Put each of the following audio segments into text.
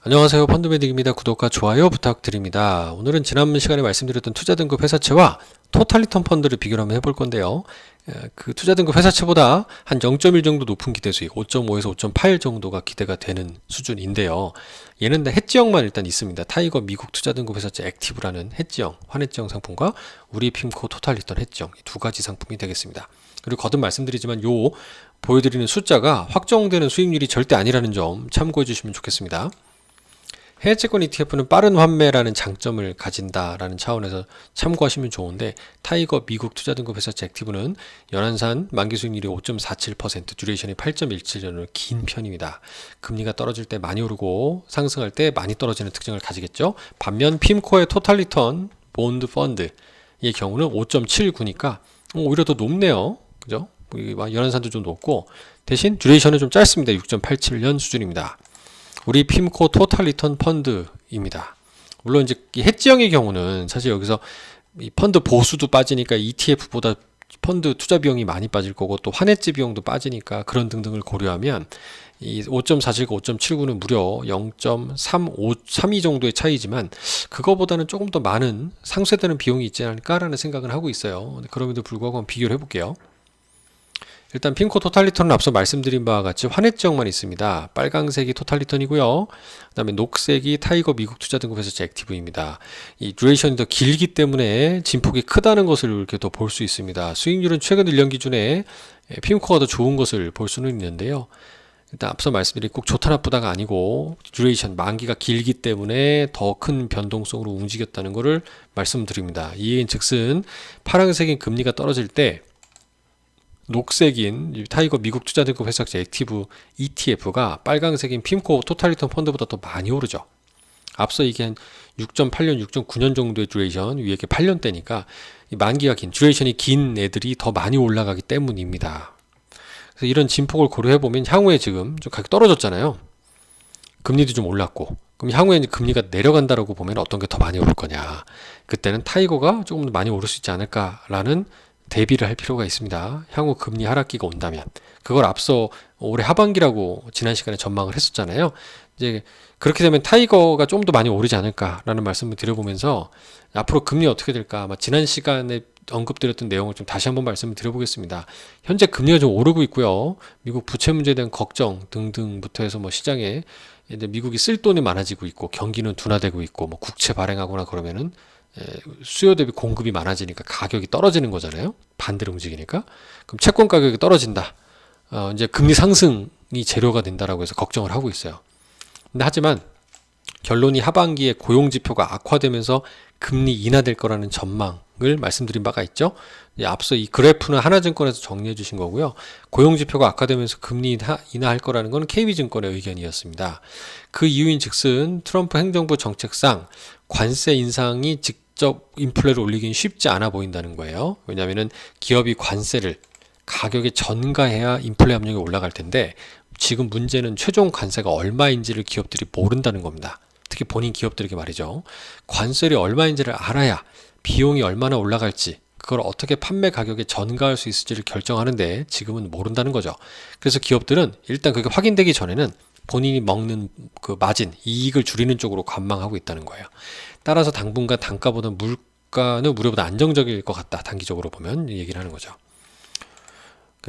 안녕하세요. 펀드매직입니다. 구독과 좋아요 부탁드립니다. 오늘은 지난 시간에 말씀드렸던 투자등급 회사채와 토탈리턴 펀드를 비교를 한번 해볼 건데요. 그 투자등급 회사채보다 한 0.1 정도 높은 기대수익 5.5에서 5.8 정도가 기대가 되는 수준인데요. 얘는 해지형만 일단 있습니다. 타이거 미국 투자등급 회사채 액티브라는 해지형, 환해지형 상품과 우리 핌코 토탈리턴 해지형 이 두 가지 상품이 되겠습니다. 그리고 거듭 말씀드리지만 요 보여드리는 숫자가 확정되는 수익률이 절대 아니라는 점 참고해 주시면 좋겠습니다. 해외채권 ETF는 빠른 환매라는 장점을 가진다라는 차원에서 참고하시면 좋은데 타이거 미국 투자등급 회사채 액티브는 연한산 만기 수익률이 5.47%, 듀레이션이 8.17년으로 긴 편입니다. 금리가 떨어질 때 많이 오르고 상승할 때 많이 떨어지는 특징을 가지겠죠. 반면 핌코의 토탈리턴 본드 펀드의 경우는 5.79니까 오히려 더 높네요. 그죠? 연한산도 좀 높고 대신 듀레이션은 좀 짧습니다. 6.87년 수준입니다. 우리 핌코 토탈 리턴 펀드입니다. 물론 이제 해지형의 경우는 사실 여기서 이 펀드 보수도 빠지니까 ETF보다 펀드 투자 비용이 많이 빠질 거고 또 환해지 비용도 빠지니까 그런 등등을 고려하면 이 5.47과 5.79는 무려 0.32 정도의 차이지만 그거보다는 조금 더 많은 상쇄되는 비용이 있지 않을까라는 생각을 하고 있어요. 그럼에도 불구하고 한번 비교를 해볼게요. 일단 핌코 토탈리턴은 앞서 말씀드린 바와 같이 환해지형만 있습니다. 빨강색이 토탈리턴이고요. 그 다음에 녹색이 타이거 미국 투자등급 회사채 액티브입니다. 이 듀레이션이 더 길기 때문에 진폭이 크다는 것을 이렇게 더 볼 수 있습니다. 수익률은 최근 1년 기준에 핌코가 더 좋은 것을 볼 수는 있는데요. 일단 앞서 말씀드린 꼭 좋다 나쁘다가 아니고 듀레이션 만기가 길기 때문에 더 큰 변동성으로 움직였다는 것을 말씀드립니다. 이인 즉슨 파란색인 금리가 떨어질 때 녹색인 타이거 미국 투자등급 회사채 액티브 ETF가 빨강색인 핌코 토탈리턴 펀드보다 더 많이 오르죠. 앞서 이게 한 6.8년, 6.9년 정도의 듀레이션, 위에 게 8년대니까 만기가 긴, 듀레이션이 긴 애들이 더 많이 올라가기 때문입니다. 그래서 이런 진폭을 고려해보면 향후에 지금 좀 가격이 떨어졌잖아요. 금리도 좀 올랐고 그럼 향후에 금리가 내려간다라고 보면 어떤 게 더 많이 오를 거냐. 그때는 타이거가 조금 더 많이 오를 수 있지 않을까라는 대비를 할 필요가 있습니다. 향후 금리 하락기가 온다면 그걸 앞서 올해 하반기라고 지난 시간에 전망을 했었잖아요. 이제 그렇게 되면 타이거가 좀 더 많이 오르지 않을까라는 말씀을 드려보면서 앞으로 금리 어떻게 될까 아마 지난 시간에 언급드렸던 내용을 좀 다시 한번 말씀을 드려보겠습니다. 현재 금리가 좀 오르고 있고요. 미국 부채 문제에 대한 걱정 등등부터 해서 시장에 이제 미국이 쓸 돈이 많아지고 있고 경기는 둔화되고 있고 국채 발행하거나 그러면은 수요 대비 공급이 많아지니까 가격이 떨어지는 거잖아요. 반대로 움직이니까. 그럼 채권 가격이 떨어진다. 이제 금리 상승이 재료가 된다라고 해서 걱정을 하고 있어요. 근데 하지만 결론이 하반기에 고용 지표가 악화되면서 금리 인하될 거라는 전망을 말씀드린 바가 있죠. 앞서 이 그래프는 하나증권에서 정리해 주신 거고요. 고용 지표가 악화되면서 금리 인하할 거라는 건 KB증권의 의견이었습니다. 그 이유인 즉슨 트럼프 행정부 정책상 관세 인상이 직접 인플레를 올리긴 쉽지 않아 보인다는 거예요. 왜냐하면 기업이 관세를 가격에 전가해야 인플레 압력이 올라갈 텐데 지금 문제는 최종 관세가 얼마인지를 기업들이 모른다는 겁니다. 특히 본인 기업들에게 말이죠. 관세율이 얼마인지를 알아야 비용이 얼마나 올라갈지 그걸 어떻게 판매 가격에 전가할 수 있을지를 결정하는데 지금은 모른다는 거죠. 그래서 기업들은 일단 그게 확인되기 전에는 본인이 먹는 그 마진, 이익을 줄이는 쪽으로 관망하고 있다는 거예요. 따라서 당분간 단가보다 물가는 무료보다 안정적일 것 같다. 단기적으로 보면 얘기를 하는 거죠.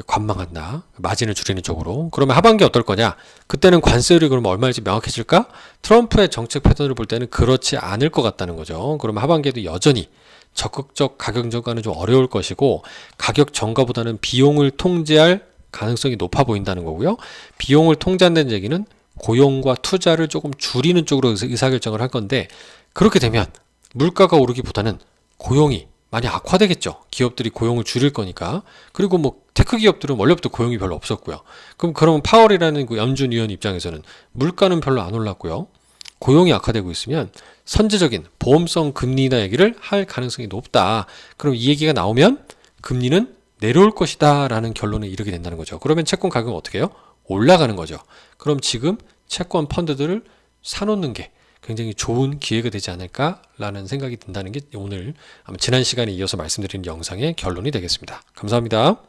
관망한다. 마진을 줄이는 쪽으로. 그러면 하반기 어떨 거냐? 그때는 관세율이 그러면 얼마일지 명확해질까? 트럼프의 정책 패턴을 볼 때는 그렇지 않을 것 같다는 거죠. 그러면 하반기에도 여전히 적극적 가격 전가는 좀 어려울 것이고 가격 전가보다는 비용을 통제할 가능성이 높아 보인다는 거고요. 비용을 통제한다는 얘기는 고용과 투자를 조금 줄이는 쪽으로 의사결정을 할 건데 그렇게 되면 물가가 오르기보다는 고용이 많이 악화되겠죠. 기업들이 고용을 줄일 거니까. 그리고 테크 기업들은 원래부터 고용이 별로 없었고요. 그러면 파월이라는 그 연준 위원 입장에서는 물가는 별로 안 올랐고요. 고용이 악화되고 있으면 선제적인 보험성 금리 인하 얘기를 할 가능성이 높다. 그럼 이 얘기가 나오면 금리는 내려올 것이다 라는 결론에 이르게 된다는 거죠. 그러면 채권 가격은 어떻게 해요? 올라가는 거죠. 그럼 지금 채권 펀드들을 사놓는 게 굉장히 좋은 기회가 되지 않을까라는 생각이 든다는 게 오늘 지난 시간에 이어서 말씀드린 영상의 결론이 되겠습니다. 감사합니다.